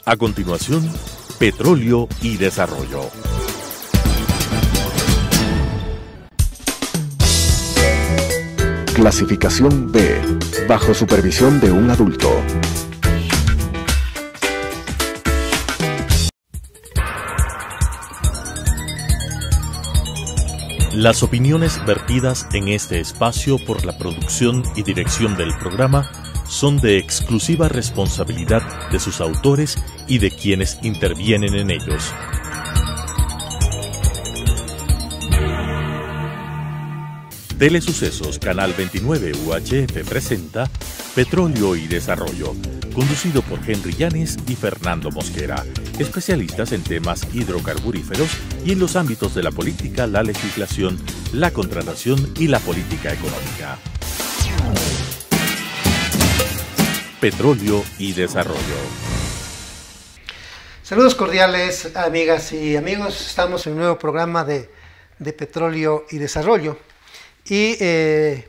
A continuación, Petróleo y Desarrollo. Clasificación B, bajo supervisión de un adulto. Las opiniones vertidas en este espacio por la producción y dirección del programa son de exclusiva responsabilidad de sus autores y de quienes intervienen en ellos. Telesucesos Canal 29 UHF presenta Petróleo y Desarrollo, conducido por Henry Llanes y Fernando Mosquera, especialistas en temas hidrocarburíferos y en los ámbitos de la política, la legislación, la contratación y la política económica. Petróleo y Desarrollo. Saludos cordiales, amigas y amigos. Estamos en un nuevo programa de Petróleo y Desarrollo. Y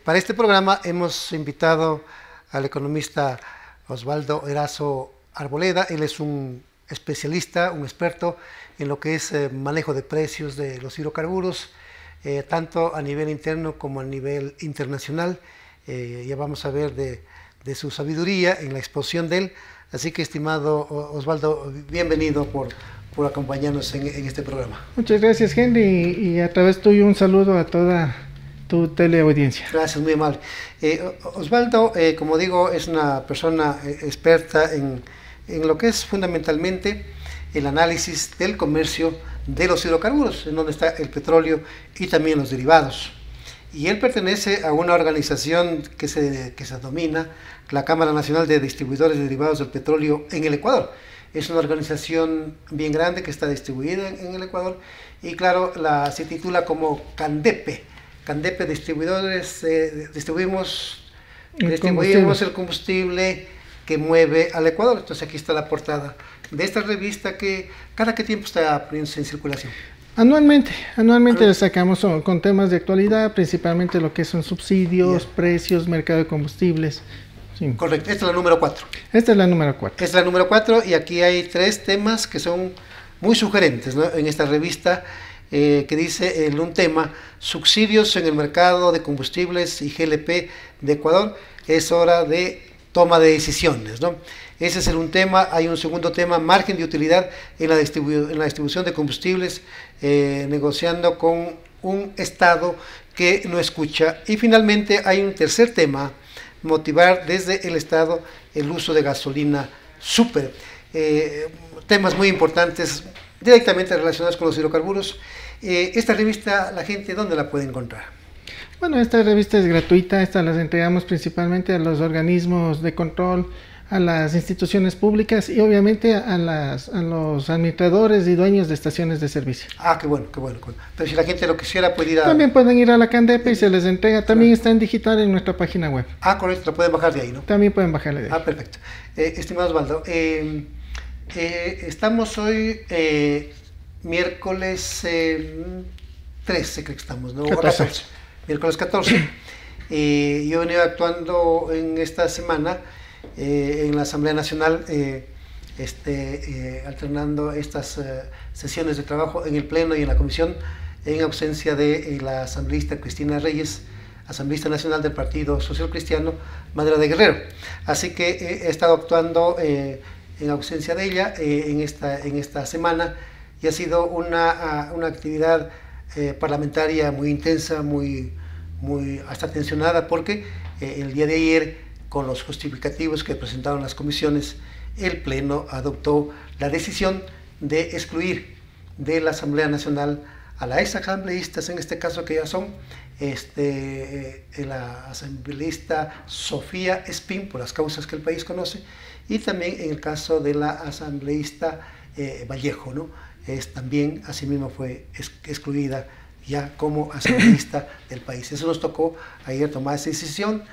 para este programa hemos invitado al economista Osvaldo Erazo Arboleda. Él es un especialista, un experto en lo que es manejo de precios de los hidrocarburos, tanto a nivel interno como a nivel internacional. Ya vamos a ver de su sabiduría en la exposición de él. Así que, estimado Osvaldo, bienvenido por acompañarnos en este programa. Muchas gracias, Henry, y a través tuyo un saludo a toda tu teleaudiencia. Gracias, muy amable. Osvaldo, como digo, es una persona experta en lo que es fundamentalmente el análisis del comercio de los hidrocarburos, en donde está el petróleo y también los derivados. Y él pertenece a una organización que se denomina la Cámara Nacional de Distribuidores de Derivados del Petróleo en el Ecuador. Es una organización bien grande que está distribuida en el Ecuador y, claro, se titula como CANDEPE. CANDEPE Distribuidores, distribuimos el combustible que mueve al Ecuador. Entonces aquí está la portada de esta revista que ¿cada qué tiempo está en circulación? Anualmente la sacamos con temas de actualidad, principalmente lo que son subsidios, precios, mercado de combustibles. Sí. Correcto, esta es la número 4. Esta es la número 4. Esta es la número 4 y aquí hay 3 temas que son muy sugerentes, ¿no? En esta revista que dice en un tema, subsidios en el mercado de combustibles y GLP de Ecuador, es hora de toma de decisiones, ¿no? Ese es un tema. Hay un segundo tema, margen de utilidad en la distribución de combustibles, negociando con un Estado que no escucha. Y finalmente hay un tercer tema, motivar desde el Estado el uso de gasolina súper. Temas muy importantes directamente relacionados con los hidrocarburos. Esta revista, la gente, ¿dónde la puede encontrar? Bueno, esta revista es gratuita. Esta las entregamos principalmente a los organismos de control, a las instituciones públicas y obviamente a los administradores y dueños de estaciones de servicio. Ah, qué bueno, qué bueno. Pero si la gente lo quisiera, puede ir a... También pueden ir a la CANDEPE y se les entrega. También está en digital en nuestra página web. Ah, correcto, lo pueden bajar de ahí, ¿no? También pueden bajarle de ahí. Ah, perfecto. Estimado Osvaldo, estamos hoy miércoles 13, creo que estamos, ¿no? 14. Miércoles 14. Yo he venido actuando en esta semana en la Asamblea Nacional, alternando estas sesiones de trabajo en el Pleno y en la Comisión, en ausencia de la asambleísta Cristina Reyes, asambleísta nacional del Partido Social Cristiano, Madera de Guerrero. Así que he estado actuando en ausencia de ella en esta semana, y ha sido una actividad parlamentaria muy intensa, muy hasta tensionada, porque el día de ayer, con los justificativos que presentaron las comisiones, el Pleno adoptó la decisión de excluir de la Asamblea Nacional a las exasambleístas, en este caso que ya son la asambleísta Sofía Espín, por las causas que el país conoce, y también en el caso de la asambleísta Vallejo, ¿no? También asimismo fue excluida ya como asambleísta del país. Eso nos tocó ayer tomar esa decisión,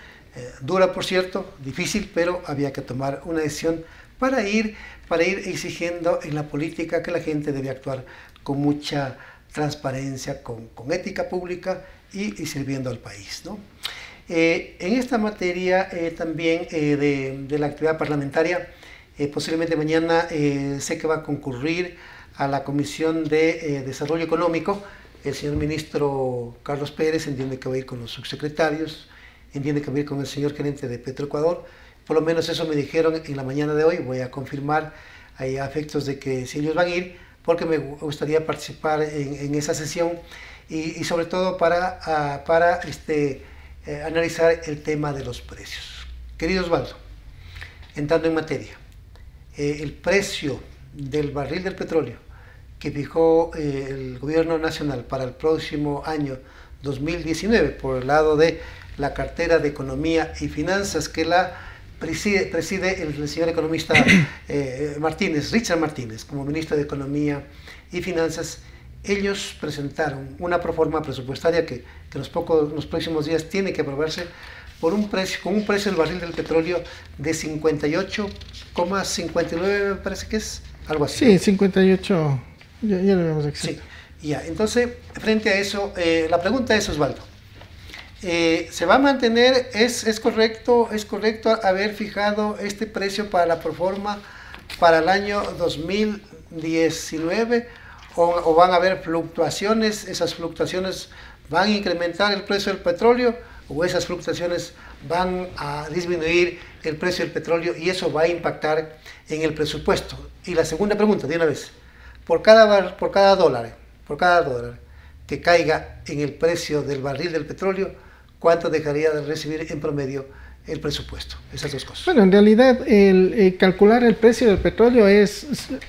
dura por cierto, difícil, pero había que tomar una decisión para ir exigiendo en la política que la gente debe actuar con mucha transparencia, con ética pública y sirviendo al país, ¿no? En esta materia también de la actividad parlamentaria, Posiblemente mañana sé que va a concurrir a la Comisión de Desarrollo Económico el señor ministro Carlos Pérez, entiende que va a ir con los subsecretarios, entiende que va a ir con el señor gerente de Petroecuador. Por lo menos eso me dijeron en la mañana de hoy. Voy a confirmar a efectos de que si ellos van a ir, porque me gustaría participar en esa sesión y sobre todo para analizar el tema de los precios. Querido Osvaldo, entrando en materia, el precio del barril del petróleo que fijó el gobierno nacional para el próximo año 2019 por el lado de la cartera de Economía y Finanzas que la preside el señor economista Richard Martínez, como ministro de Economía y Finanzas. Ellos presentaron una proforma presupuestaria que en los próximos días tiene que aprobarse con un precio del barril del petróleo de 58,59, me parece que es algo así. Sí, 58, ya lo vemos exacto. Sí, ya. Entonces, frente a eso, la pregunta es, Osvaldo, ¿se va a mantener, es correcto haber fijado este precio para la proforma para el año 2019 o van a haber fluctuaciones? ¿Esas fluctuaciones van a incrementar el precio del petróleo o esas fluctuaciones van a disminuir el precio del petróleo y eso va a impactar en el presupuesto? Y la segunda pregunta, de una vez, por cada dólar que caiga en el precio del barril del petróleo, ¿cuánto dejaría de recibir en promedio el presupuesto? Esas dos cosas. Bueno, en realidad calcular el precio del petróleo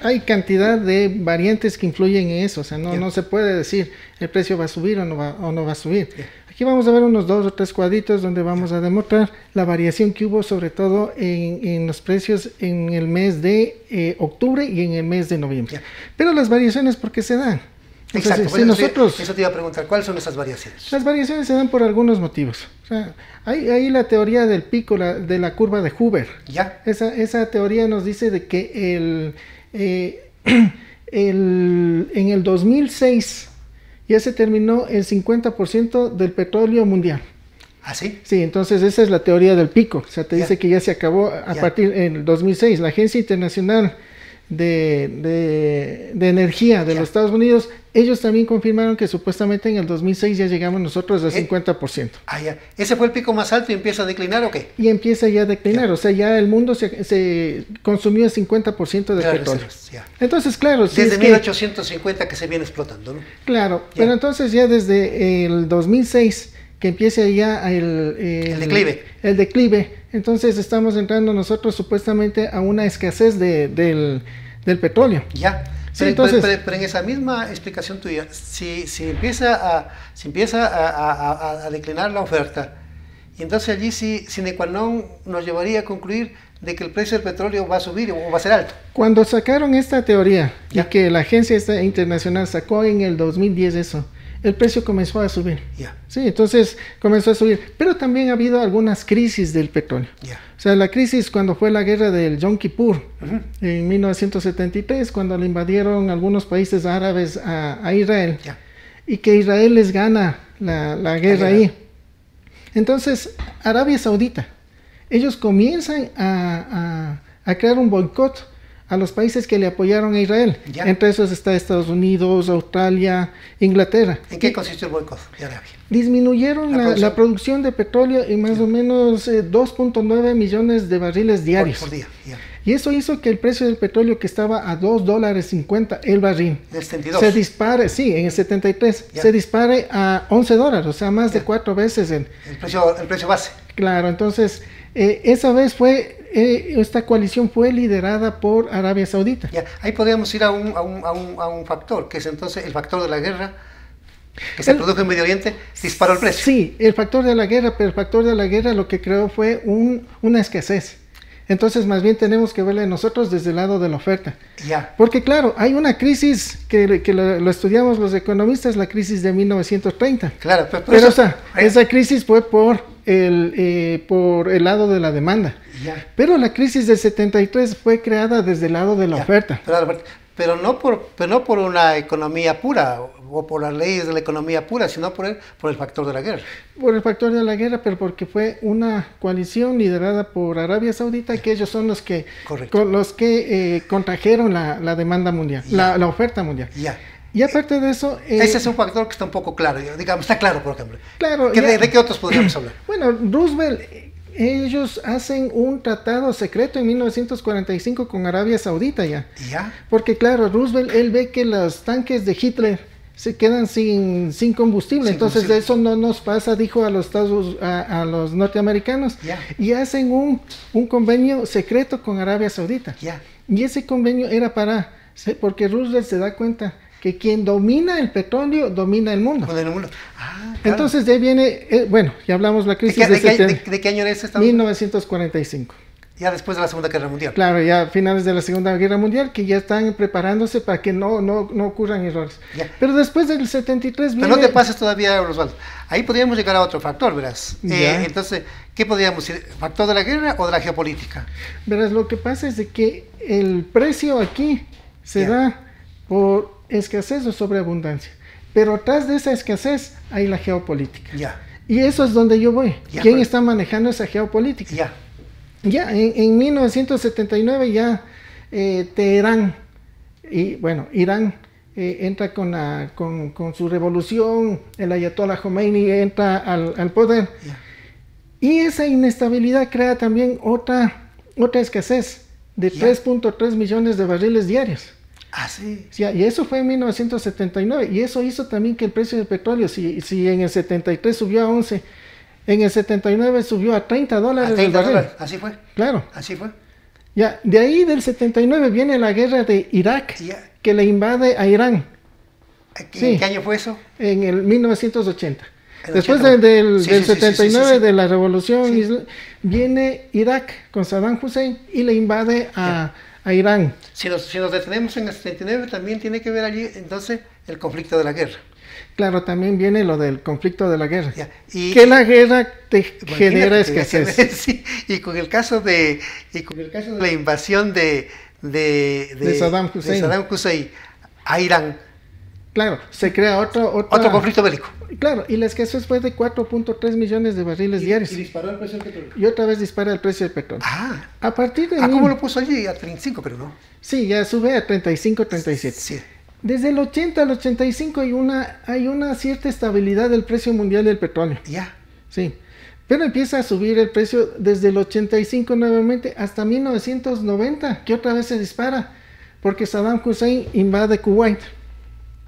hay cantidad de variantes que influyen en eso, o sea, no se puede decir el precio va a subir o no va a subir. Yeah. Aquí vamos a ver unos 2 o 3 cuadritos donde vamos a demostrar la variación que hubo sobre todo en los precios en el mes de octubre y en el mes de noviembre. Yeah. Pero las variaciones, ¿por qué se dan? Exacto, entonces, eso te iba a preguntar, ¿cuáles son esas variaciones? Las variaciones se dan por algunos motivos. O sea, hay la teoría del pico, de la curva de Hoover. ¿Ya? Esa teoría nos dice de que en el 2006 ya se terminó el 50% del petróleo mundial. ¿Ah, sí? Sí, entonces esa es la teoría del pico. O sea, te dice que ya se acabó a partir del 2006. La Agencia Internacional de Energía de los Estados Unidos, ellos también confirmaron que supuestamente en el 2006 ya llegamos nosotros al 50%. Ya. ¿Ese fue el pico más alto y empieza a declinar o qué? Y empieza ya a declinar, o sea, ya el mundo se consumió el 50% de petróleo. Entonces, claro, desde 1850 que se viene explotando, ¿no? Claro, pero entonces ya desde el 2006 que empiece ya el declive, entonces estamos entrando nosotros supuestamente a una escasez del petróleo. Ya, sí, pero en esa misma explicación tuya, si empieza a declinar la oferta, y entonces allí sine qua non nos llevaría a concluir de que el precio del petróleo va a subir o va a ser alto. Cuando sacaron esta teoría, y que la agencia internacional sacó en el 2010 eso, el precio comenzó a subir. Sí, entonces comenzó a subir. Pero también ha habido algunas crisis del petróleo. O sea, la crisis cuando fue la guerra del Yom Kippur, en 1973, cuando le invadieron algunos países árabes a Israel, y que Israel les gana la guerra ahí. Entonces, Arabia Saudita, ellos comienzan a crear un boicot a los países que le apoyaron a Israel. Entre esos está Estados Unidos, Australia, Inglaterra. ¿En qué consistió el boicot de Arabia? Disminuyeron la producción de petróleo en más o menos 2.9 millones de barriles diarios. Por día. Y eso hizo que el precio del petróleo que estaba a $2.50 el barril en el 72. Se dispare, sí, en el 73, se dispare a $11, o sea, más de 4 veces el precio base. Claro, entonces esa vez esta coalición fue liderada por Arabia Saudita. Ahí podríamos ir a un factor, que es entonces el factor de la guerra que se produjo en Medio Oriente, disparó el precio. Sí, el factor de la guerra, pero el factor de la guerra lo que creó fue una escasez. Entonces, más bien tenemos que verle nosotros desde el lado de la oferta. Porque claro, hay una crisis que lo estudiamos los economistas, la crisis de 1930. Claro, pero esa crisis fue por el lado de la demanda. Pero la crisis del 73 fue creada desde el lado de la oferta. pero no por una economía pura o por las leyes de la economía pura, sino por el factor de la guerra. Por el factor de la guerra, pero porque fue una coalición liderada por Arabia Saudita, que ellos son los que contrajeron la demanda mundial, la oferta mundial. Ya. Y aparte de eso... ese es un factor que está un poco claro, digamos, está claro, por ejemplo. Claro. ¿De qué otros podríamos hablar? Bueno, Roosevelt, ellos hacen un tratado secreto en 1945 con Arabia Saudita ya. ¿Ya? Porque claro, Roosevelt, él ve que los tanques de Hitler se quedan sin combustible, entonces de eso no nos pasa, dijo a los norteamericanos, y hacen un convenio secreto con Arabia Saudita. Y ese convenio era porque Roosevelt se da cuenta que quien domina el petróleo domina el mundo. Claro. Entonces de ahí viene, ya hablamos de la crisis ¿De qué año era ese? 1945. Ya después de la Segunda Guerra Mundial. Claro, ya a finales de la Segunda Guerra Mundial, que ya están preparándose para que no ocurran errores. Pero después del 73 viene... Pero no te pases todavía, Osvaldo. Ahí podríamos llegar a otro factor, verás. Entonces, ¿qué podríamos decir? ¿Factor de la guerra o de la geopolítica? Verás, lo que pasa es de que el precio aquí se da por escasez o sobreabundancia. Pero atrás de esa escasez hay la geopolítica. Y eso es donde yo voy. ¿Quién está manejando esa geopolítica? En 1979 ya Teherán, Irán entra con su revolución, el Ayatollah Khomeini entra al poder. Y esa inestabilidad crea también otra escasez de 3.3 millones de barriles diarios. Sí. Y eso fue en 1979, y eso hizo también que el precio del petróleo, si en el 73 subió a 11, en el 79 subió a $30 el barril. Así fue. Claro. Así fue. De ahí del 79 viene la guerra de Irak, que le invade a Irán. ¿En qué año fue eso? En el 1980. Después del 79, de la revolución, viene Irak con Saddam Hussein y le invade a Irán. Si nos detenemos en el 79, también tiene que ver allí entonces el conflicto de la guerra. Claro, también viene lo del conflicto de la guerra. Que la guerra te genera escasez. Y con el caso de la invasión de Saddam Hussein a Irán. Claro, se crea otro conflicto bélico. Claro, y la escasez fue de 4.3 millones de barriles diarios. Y disparó el precio del petróleo. Y otra vez dispara el precio del petróleo. A partir de... ¿Cómo lo puso allí? A 35, pero no. Sí, ya sube a 35, 37. Sí. Desde el 80 al 85 hay una cierta estabilidad del precio mundial del petróleo. Sí. Pero empieza a subir el precio desde el 85 nuevamente hasta 1990, que otra vez se dispara, porque Saddam Hussein invade Kuwait.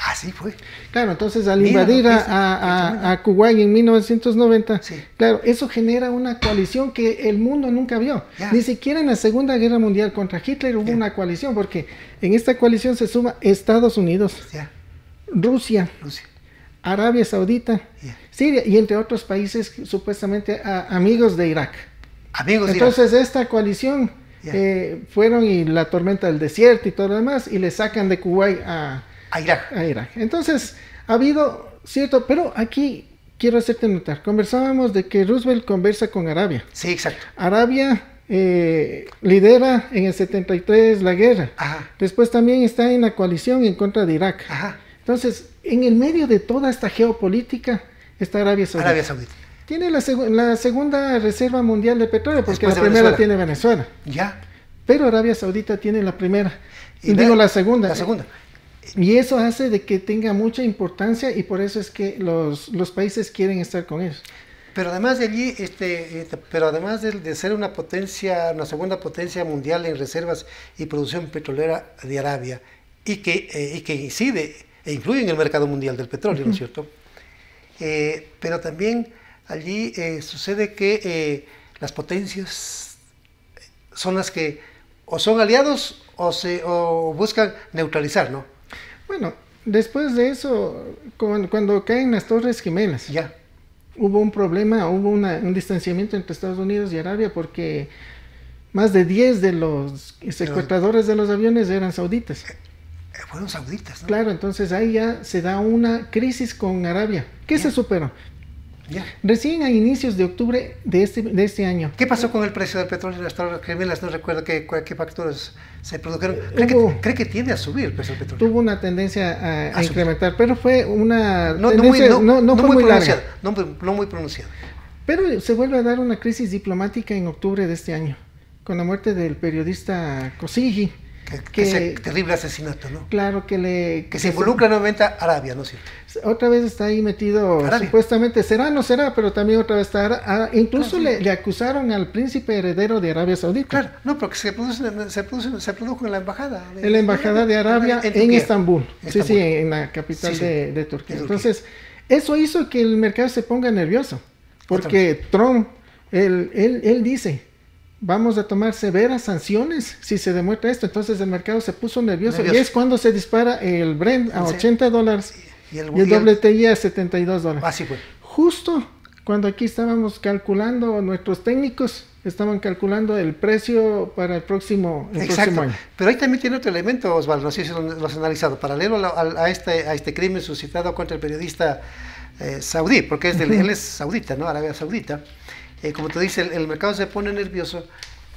Así fue. Claro, entonces al invadir a Kuwait en 1990, claro, eso genera una coalición que el mundo nunca vio. Ni siquiera en la Segunda Guerra Mundial contra Hitler hubo una coalición, porque en esta coalición se suma Estados Unidos, Rusia, Arabia Saudita, Siria y entre otros países supuestamente amigos de Irak. Entonces esta coalición fueron y la tormenta del desierto y todo lo demás y le sacan de Kuwait a Irak. Entonces, ha habido cierto, pero aquí quiero hacerte notar, conversábamos de que Roosevelt conversa con Arabia. Sí, exacto. Arabia lidera en el 73 la guerra. Después también está en la coalición en contra de Irak. Entonces, en el medio de toda esta geopolítica está Arabia Saudita. Tiene la segunda reserva mundial de petróleo, porque la primera tiene Venezuela. Pero Arabia Saudita tiene la primera. La segunda. Y eso hace de que tenga mucha importancia y por eso es que los países quieren estar con ellos. Pero además de allí, además de ser una segunda potencia mundial en reservas y producción petrolera de Arabia, y que incide e influye en el mercado mundial del petróleo, ¿no es cierto? Pero también allí sucede que las potencias son las que o son aliados o buscan neutralizar, ¿no? Bueno, después de eso, cuando caen las Torres Gemelas, hubo un problema, hubo un distanciamiento entre Estados Unidos y Arabia porque más de 10 de los secuestradores de los aviones eran sauditas. Fueron sauditas, ¿no? Claro, entonces ahí ya se da una crisis con Arabia. ¿Qué se superó? Ya. Recién a inicios de octubre de este año. ¿Qué pasó con el precio del petróleo? Hasta ahora, Gemelas, no recuerdo qué factores se produjeron. ¿Cree que tiende a subir el precio del petróleo? Tuvo una tendencia a incrementar, pero fue una no tendencia no fue muy larga. No muy pronunciada. Pero se vuelve a dar una crisis diplomática en octubre de este año, con la muerte del periodista Khashoggi. Ese terrible asesinato, ¿no? Claro, que se involucra nuevamente a Arabia, ¿no es cierto? Otra vez está ahí metido, Arabia. Supuestamente, será, no será, pero también otra vez está, incluso claro, sí. le acusaron al príncipe heredero de Arabia Saudita. Claro, no, porque se produjo en la embajada. En la embajada de Arabia en Estambul. Sí, en la capital de Turquía. Entonces, eso hizo que el mercado se ponga nervioso, porque Trump, él dice, vamos a tomar severas sanciones si se demuestra esto. Entonces el mercado se puso nervioso. Y es cuando se dispara el Brent a $80 y el WTI a $72. Así fue. Justo cuando aquí estábamos calculando, nuestros técnicos estaban calculando el precio para el próximo año. Pero ahí también tiene otro elemento, Osvaldo, no sé si lo has analizado, paralelo a este crimen suscitado contra el periodista saudí, porque él es saudita, ¿no? Arabia Saudita. Como te dice, el mercado se pone nervioso,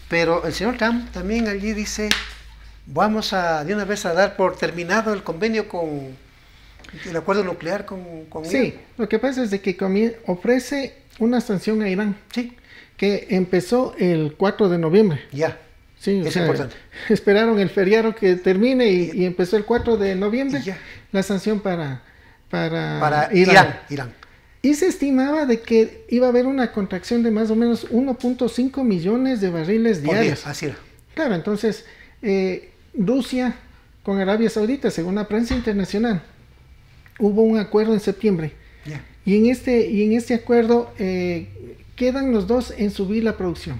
pero el señor Trump también allí dice, vamos de una vez a dar por terminado el convenio el acuerdo nuclear con sí, Irán. Lo que pasa es de que ofrece una sanción a Irán, sí, que empezó el 4 de noviembre. Ya, sí, es importante. Esperaron el feriado que termine y empezó el 4 de noviembre la sanción para Irán. Y se estimaba de que iba a haber una contracción de más o menos 1.5 millones de barriles diarios. Así era. Claro, entonces Rusia con Arabia Saudita, según la prensa internacional, hubo un acuerdo en septiembre. Yeah. Y en este acuerdo quedan los dos en subir la producción.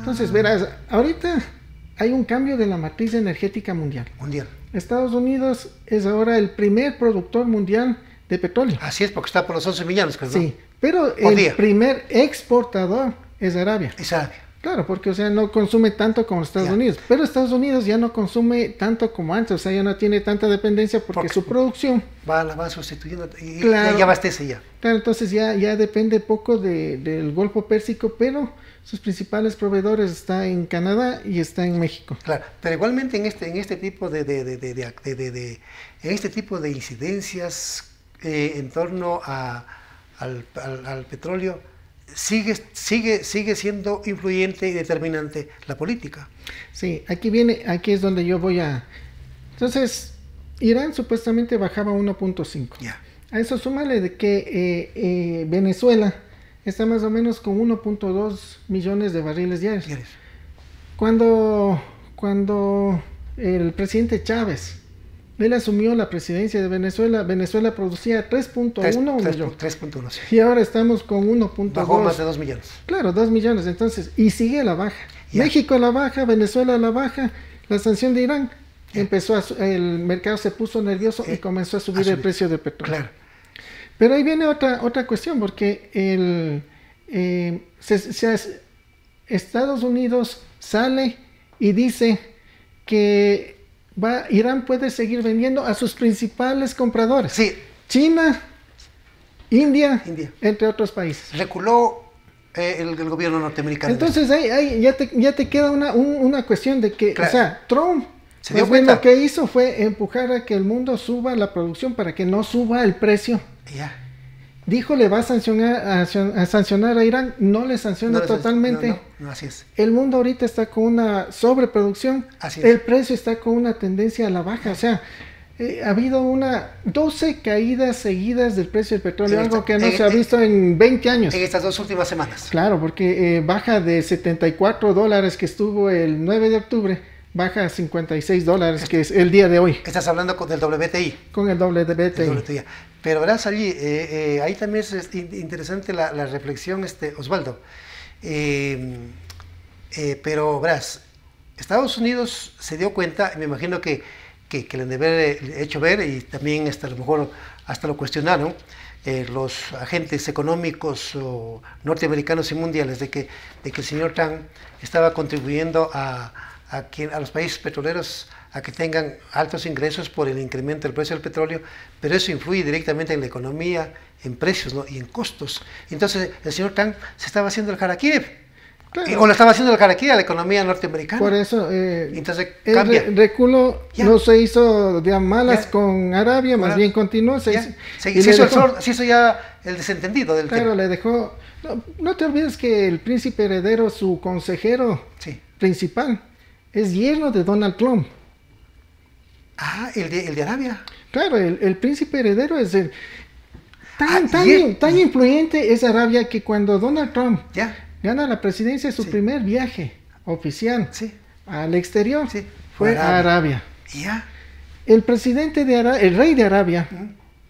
Entonces, verás, ahorita hay un cambio de la matriz energética mundial. Estados Unidos es ahora el primer productor mundial de petróleo. Así es, porque está por los 11 millones, ¿no? Sí, pero el primer exportador es Arabia. Es Arabia. Claro, porque o sea, no consume tanto como Estados Unidos, pero Estados Unidos ya no consume tanto como antes, o sea, ya no tiene tanta dependencia porque su producción va sustituyendo y claro, ya abastece ya. Claro, entonces ya depende poco del Golfo Pérsico, pero sus principales proveedores están en Canadá y está en México. Claro, pero igualmente en este tipo de incidencias en torno al petróleo, sigue siendo influyente y determinante la política. Sí, aquí es donde yo voy a... Entonces, Irán supuestamente bajaba 1.5. Yeah. A eso súmale de que Venezuela está más o menos con 1.2 millones de barriles diarios. Cuando el presidente Chávez él asumió la presidencia de Venezuela producía 3.1 millones. 3.1, sí. Y ahora estamos con 1.2. Bajó más de 2 millones. Claro, 2 millones. Entonces, y sigue a la baja. Yeah. México a la baja, Venezuela a la baja. La sanción de Irán el mercado se puso nervioso y comenzó a subir el precio del petróleo. Claro. Pero ahí viene otra cuestión, porque Estados Unidos sale y dice que Irán puede seguir vendiendo a sus principales compradores. Sí. China, India, entre otros países. Reculó el gobierno norteamericano. Entonces ahí ya te queda una cuestión de que, claro, o sea, Trump se dio cuenta. Lo que hizo fue empujar a que el mundo suba la producción para que no suba el precio. Ya. Dijo le va a sancionar a Irán, no le sanciona totalmente. No, así es. El mundo ahorita está con una sobreproducción, el precio está con una tendencia a la baja, o sea, ha habido 12 caídas seguidas del precio del petróleo, algo que no se ha visto en 20 años. En estas 2 últimas semanas. Claro, porque baja de $74 que estuvo el 9 de octubre, baja a $56, que es el día de hoy. Estás hablando del WTI. Con el WTI. Pero verás allí, ahí también es interesante la reflexión, Osvaldo. Pero verás, Estados Unidos se dio cuenta, y me imagino que le han de haber hecho ver, y también a lo mejor hasta lo cuestionaron, los agentes económicos norteamericanos y mundiales, de que el señor Trump estaba contribuyendo a a los países petroleros a que tengan altos ingresos por el incremento del precio del petróleo, pero eso influye directamente en la economía, en precios, ¿no? Y en costos. Entonces el señor Trump se estaba haciendo el harakiri, o le estaba haciendo el harakiri a la economía norteamericana. Por eso, entonces cambia. El reculo no se hizo de malas con Arabia, más bien continuó. Se hizo ya el desentendido del tema. Le dejó. No te olvides que el príncipe heredero, su consejero principal, es yerno de Donald Trump. Ah, el de Arabia. Claro, el príncipe heredero es tan influyente es Arabia que cuando Donald Trump gana la presidencia, su primer viaje oficial al exterior fue a Arabia. El presidente de Arabia, el rey de Arabia,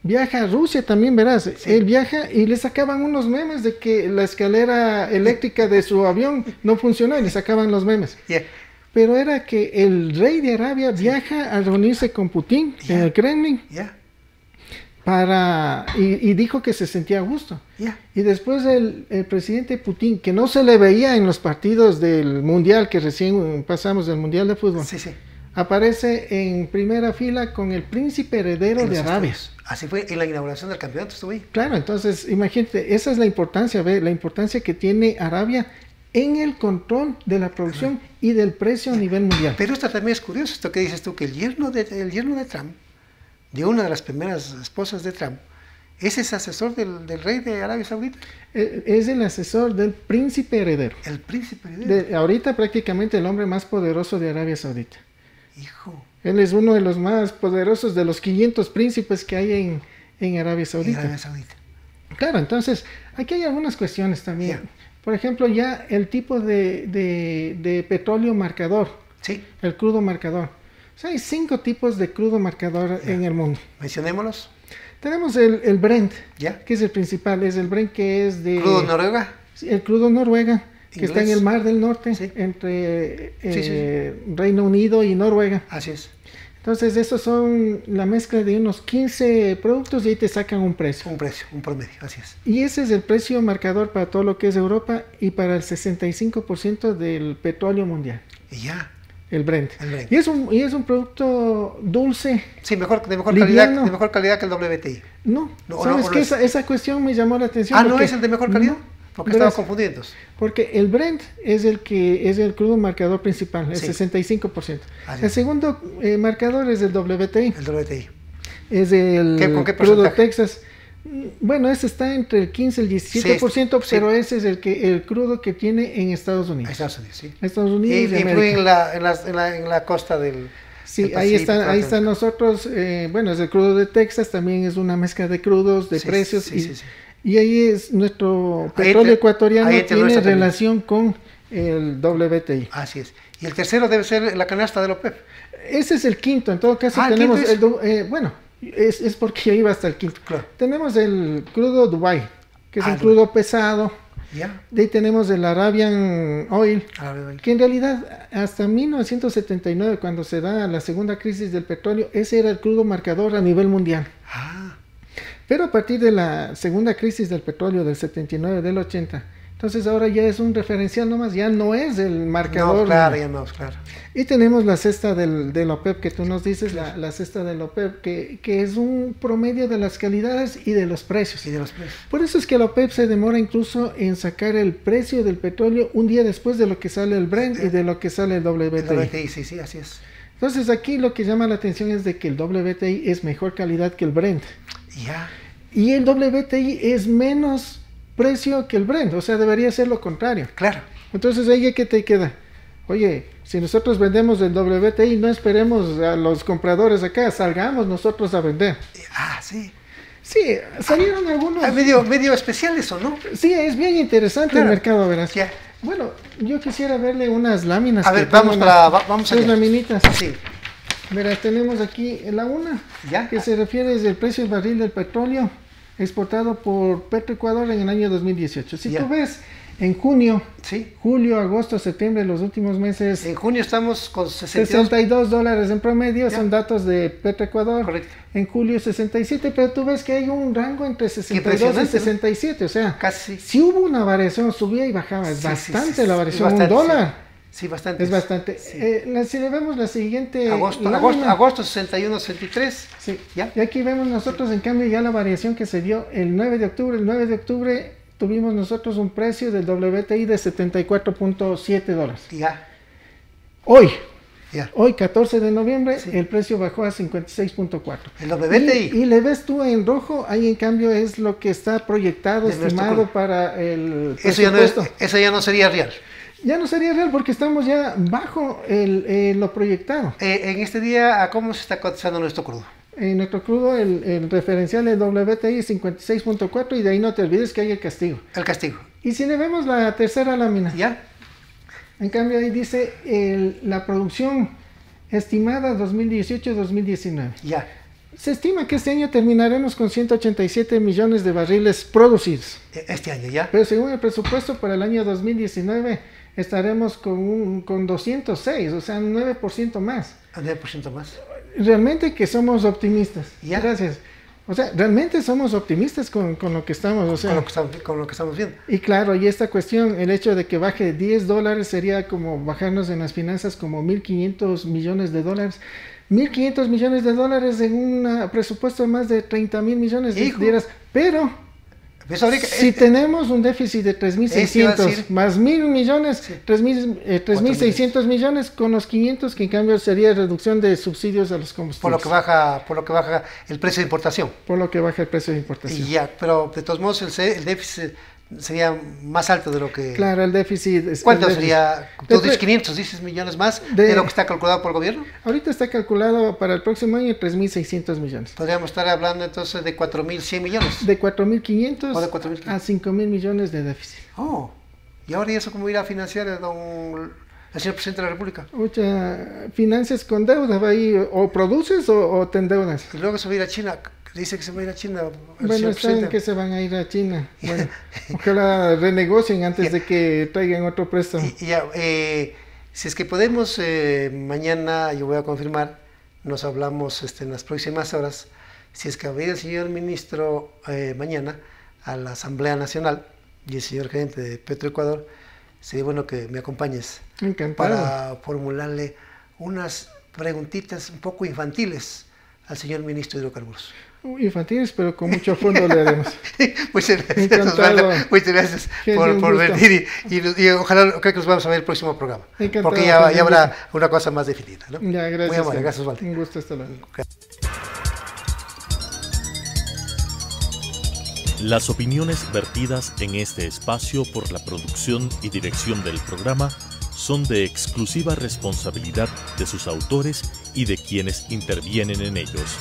viaja a Rusia también, verás. Él viaja y le sacaban unos memes de que la escalera eléctrica de su avión no funcionó y le sacaban los memes. Pero era que el rey de Arabia viaja a reunirse con Putin en el Kremlin y dijo que se sentía a gusto. Y después el presidente Putin, que no se le veía en los partidos del Mundial, que recién pasamos del Mundial de Fútbol, aparece en primera fila con el príncipe heredero de Arabia. Así fue en la inauguración del campeonato, estuve ahí. Claro, entonces imagínate, esa es la importancia, la importancia que tiene Arabia en el control de la producción y del precio a nivel mundial. Pero esto también es curioso, esto que dices tú, que el yerno de Trump, de una de las primeras esposas de Trump, ¿ese es asesor del rey de Arabia Saudita? Es el asesor del príncipe heredero. El príncipe heredero. Ahorita prácticamente el hombre más poderoso de Arabia Saudita. Hijo. Él es uno de los más poderosos de los 500 príncipes que hay en Arabia Saudita. Claro, entonces aquí hay algunas cuestiones también. Por ejemplo, ya el tipo de petróleo marcador, el crudo marcador. O sea, hay 5 tipos de crudo marcador en el mundo. Mencionémoslos. Tenemos el Brent, que es el principal, es el Brent que es de... ¿Crudo Noruega? El crudo Noruega, que está en el Mar del Norte, entre Reino Unido y Noruega. Así es. Entonces, esos son la mezcla de unos 15 productos y ahí te sacan un precio. Un promedio, así es. Y ese es el precio marcador para todo lo que es Europa y para el 65% del petróleo mundial. El Brent. Y es un producto dulce. Sí, de mejor calidad que el WTI. ¿Sabes qué? Esa cuestión me llamó la atención. ¿No es el de mejor calidad? Porque estaba confundiendo. Porque el Brent es el crudo marcador principal, el 65%. El segundo marcador es el WTI. El WTI. Es el crudo Texas. Bueno, ese está entre el 15 y el 17%, pero ese es el crudo que tiene en Estados Unidos. Estados Unidos y influye en la costa del... Sí, ahí está nosotros, es el crudo de Texas, también es una mezcla de crudos, de precios. Y ahí es nuestro petróleo ecuatoriano tiene relación con el WTI. Así es. Y el tercero debe ser la canasta del OPEP. Ese es el quinto. En todo caso tenemos es porque ya iba hasta el quinto. Claro. Tenemos el crudo Dubai, que es un crudo pesado. De ahí tenemos el Arabian Oil, que en realidad hasta 1979, cuando se da la segunda crisis del petróleo, ese era el crudo marcador a nivel mundial. Pero a partir de la segunda crisis del petróleo del 79, del 80, entonces ahora ya es un referencial nomás, ya no es el marcador. Claro. Y tenemos la cesta del OPEP que tú nos dices, la cesta del OPEP, que es un promedio de las calidades y de los precios. Por eso es que la OPEP se demora incluso en sacar el precio del petróleo un día después de lo que sale el Brent y de lo que sale el WTI. Sí, así es. Entonces aquí lo que llama la atención es de que el WTI es mejor calidad que el Brent. Y el WTI es menos precio que el Brent, o sea, debería ser lo contrario. Claro. Entonces ahí ¿qué te queda? Oye, si nosotros vendemos el WTI, no esperemos a los compradores acá, salgamos nosotros a vender. Sí. Sí, salieron algunos... medio especial eso, ¿no? Sí, es bien interesante el mercado, verás. Bueno, yo quisiera verle unas láminas. A ver, vamos allá. Laminitas. Sí. Verás, tenemos aquí la una, que se refiere al precio del barril del petróleo exportado por Petroecuador en el año 2018. Si tú ves, en junio, julio, agosto, septiembre, los últimos meses... En junio estamos con $62 en promedio, son datos de Petroecuador. Correcto. En julio 67, pero tú ves que hay un rango entre 62 y 67, o sea, casi. Si hubo una variación, subía y bajaba, es bastante la variación, $1. Sí, bastante. Es bastante. Sí. Si le vemos la siguiente... Agosto 61, 63. Sí. ¿Ya? Y aquí vemos nosotros, en cambio, ya la variación que se dio el 9 de octubre. El 9 de octubre tuvimos nosotros un precio del WTI de $74.7. Ya. Hoy, 14 de noviembre, sí, el precio bajó a 56.4. El WTI. Y le ves tú en rojo, ahí en cambio es lo que está proyectado, estimado para el presupuesto. Eso ya no sería real. Ya no sería real porque estamos ya bajo lo proyectado. En este día, ¿cómo se está cotizando nuestro crudo? En nuestro crudo, el referencial del WTI es 56.4 y de ahí no te olvides que hay el castigo. El castigo. Y si le vemos la tercera lámina. ¿Ya? En cambio ahí dice la producción estimada 2018-2019. Ya. Se estima que este año terminaremos con 187 millones de barriles producidos. Este año, ¿ya? Pero según el presupuesto para el año 2019 estaremos con 206, o sea, un 9% más. Un 9% más. Realmente que somos optimistas. ¿Ya? Gracias. O sea, realmente somos optimistas con lo que estamos, o sea, con lo que estamos viendo. Y claro, y esta cuestión, el hecho de que baje $10 sería como bajarnos en las finanzas como 1.500 millones de dólares. 1.500 millones de dólares en un presupuesto de más de 30.000 millones de dólares. Pero si tenemos un déficit de 3.600 más 1.000 millones, sí, 3.600 millones con los 500, que en cambio sería reducción de subsidios a los combustibles. Por lo que baja el precio de importación. Por lo que baja el precio de importación. Y ya, pero de todos modos el déficit sería más alto de lo que... Claro, el déficit... ¿Cuánto sería? Tú dices 500, dices millones más de lo que está calculado por el gobierno. Ahorita está calculado para el próximo año 3.600 millones. Podríamos estar hablando entonces de 4.100 millones. De 4.500 a 5.000 millones de déficit. Oh, ¿y ahora y eso cómo irá a financiar el señor presidente de la República? Mucha financias con deuda, va ahí, o produces o te endeudas. Y luego se va a ir a China. Dice que se va a ir a China. Bueno, están que se van a ir a China. Bueno, ojalá renegocien antes de que traigan otro préstamo. Si es que podemos, mañana yo voy a confirmar, nos hablamos en las próximas horas, si es que va a ir el señor ministro mañana a la Asamblea Nacional y el señor gerente de Petroecuador, sería bueno que me acompañes. Encantado. Para formularle unas preguntitas un poco infantiles al señor ministro de Hidrocarburos. Infantiles, pero con mucho fondo le haremos. Muchas gracias, Osvaldo. Muchas gracias por venir y ojalá creo que nos vamos a ver el próximo programa. Encantado, porque ya habrá una cosa más definida, ¿no? Ya, gracias. Muy amable, gracias, Osvaldo. Un gusto, hasta luego. Las opiniones vertidas en este espacio por la producción y dirección del programa son de exclusiva responsabilidad de sus autores y de quienes intervienen en ellos.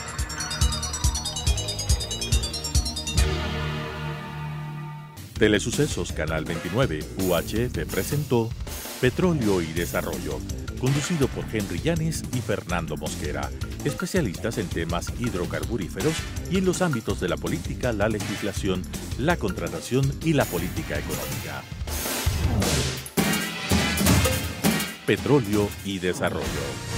Telesucesos Canal 29 UHF presentó Petróleo y Desarrollo, conducido por Henry Llanes y Fernando Mosquera, especialistas en temas hidrocarburíferos y en los ámbitos de la política, la legislación, la contratación y la política económica. Petróleo y Desarrollo.